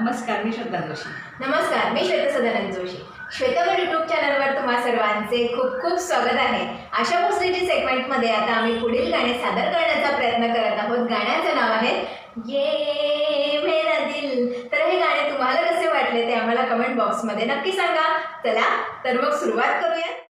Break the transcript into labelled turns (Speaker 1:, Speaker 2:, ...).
Speaker 1: नमस्कार, मी श्रद्धा जोशी.
Speaker 2: नमस्कार, मी श्वेता सदानंद जोशी. श्वेतागड यूट्यूब चॅनलवर तुम्हा सर्वांचे खूप खूप स्वागत आहे. आशा भोसलेची सेगमेंटमध्ये आता आम्ही पुढील गाणे सादर करण्याचा प्रयत्न करत आहोत. गाण्याचं नाव आहे ये मेरा दिल. तर हे गाणे तुम्हाला कसे वाटले ते आम्हाला कमेंट बॉक्समध्ये नक्की सांगा. चला तर मग सुरुवात करूया.